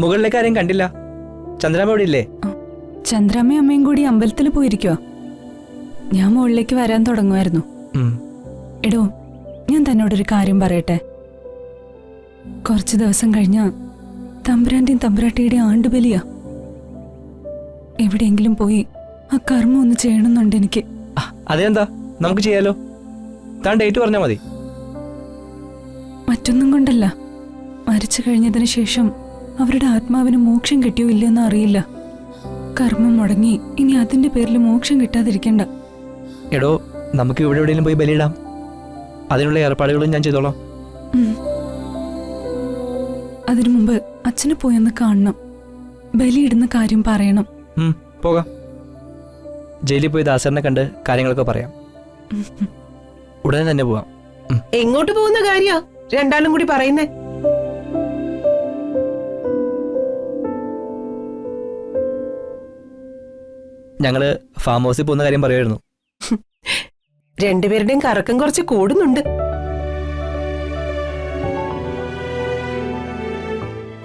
മുകളിലേക്ക് ആരെയും കണ്ടില്ല. ചന്ദ്രാമ്മ ഇവിടെ ഇല്ലേ? ചന്ദ്രാമ്മയും അമ്മയും കൂടി അമ്പലത്തിൽ പോയിരിക്കോ? ഞാൻ മുകളിലേക്ക് വരാൻ തുടങ്ങുമായിരുന്നു. എടോ, ഞാൻ തന്നോടൊരു കാര്യം പറയട്ടെ. കുറച്ച് ദിവസം കഴിഞ്ഞാ തമ്പുരാന്റെയും തമ്പുരാട്ടിയുടെയും ആണ്ടുബലിയാ. എവിടെയെങ്കിലും പോയി ആ കർമ്മം ഒന്ന് ചെയ്യണമെന്നുണ്ട് എനിക്ക്. അതെന്താ, നമുക്ക് ചെയ്യാലോ. താൻ ഡേറ്റ് പറഞ്ഞാൽ മതി. മറ്റൊന്നും കൊണ്ടല്ല, മരിച്ചു കഴിഞ്ഞതിന് ശേഷം അവരുടെ ആത്മാവിന് മോക്ഷം കിട്ടിയോ ഇല്ലെന്ന് അറിയില്ല. കർമ്മം മുടങ്ങി ഇനി അതിന്റെ പേരിൽ മോക്ഷം കിട്ടാതിരിക്കണ്ട. എടോ, നമുക്ക് ഇവിടെ എവിടെയെങ്കിലും പോയി ബലിയിടാം. അതിനുള്ള ഏർപ്പാടുകളും ഞാൻ ചെയ്തോളാം. അതിനു മുമ്പ് അച്ഛനെ പോയെന്ന് കാണണം. ബലിയിടുന്ന കാര്യം പറയണം. പോകാം. ജയിലിൽ പോയി ദാസറിനെ കണ്ട് കാര്യങ്ങളൊക്കെ പറയാം. ഉടനെ തന്നെ പോവാം. എങ്ങോട്ട് പോകുന്ന കാര്യ രണ്ടാളും കൂടി പറയുന്നേ? ഞങ്ങള് ഫാം ഹൗസിൽ പോകുന്ന കാര്യം പറയുമായിരുന്നു. രണ്ടുപേരുടെയും കറക്കം കുറച്ച് കൂടുന്നുണ്ട്.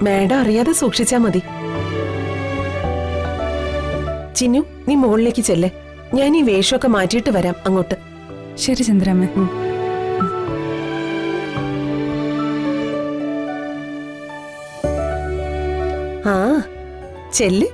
മാഡം അറിയാതെ സൂക്ഷിച്ചാ മതി. ചിന്നു, നീ മുകളിലേക്ക് ചെല്ലേ. ഞാൻ ഈ വേഷമൊക്കെ മാറ്റിയിട്ട് വരാം അങ്ങോട്ട്. ശരി ചന്ദ്രാമ്മ. ആ ചെല്ല്.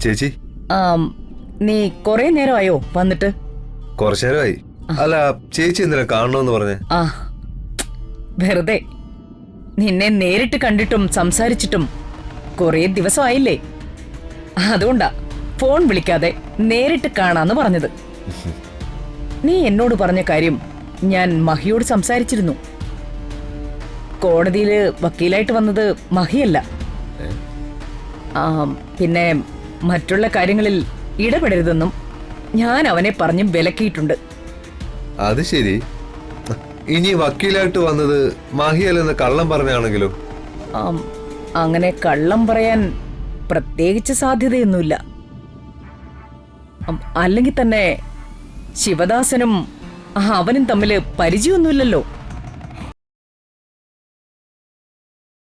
ചേച്ചി, നീ കൊറേ നേരമായോ വന്നിട്ട്? കുറച്ചു നേരമായി. അല്ല, ചേച്ചി എന്തിനാ കാണണമെന്ന് പറഞ്ഞേ? വെറുതെ. നിന്നെ നേരിട്ട് കണ്ടിട്ടും സംസാരിച്ചിട്ടും കൊറേ ദിവസമായില്ലേ, അതുകൊണ്ടാ ഫോൺ വിളിക്കാതെ നേരിട്ട് കാണാന്ന് പറഞ്ഞത്. നീ എന്നോട് പറഞ്ഞ കാര്യം ഞാൻ മഹിയോട് സംസാരിച്ചിരുന്നു. കോടതിയില് വക്കീലായിട്ട് വന്നത് മഹിയല്ല. പിന്നെ മറ്റുള്ള കാര്യങ്ങളിൽ ഇടപെടരുതെന്നും ഞാൻ അവനെ പറഞ്ഞ് വിലക്കിയിട്ടുണ്ട്. അത് ശരി. ഇനി വക്കീലായിട്ട് വന്നത് മഹിയല്ലെന്ന് കള്ളം പറഞ്ഞാണെങ്കിലോ? അങ്ങനെ കള്ളം പറയാൻ പ്രത്യേകിച്ച് സാധ്യതയൊന്നുമില്ല. അല്ലെങ്കിൽ തന്നെ ശിവദാസനും അവനും തമ്മില് പരിചയമൊന്നുമില്ലല്ലോ.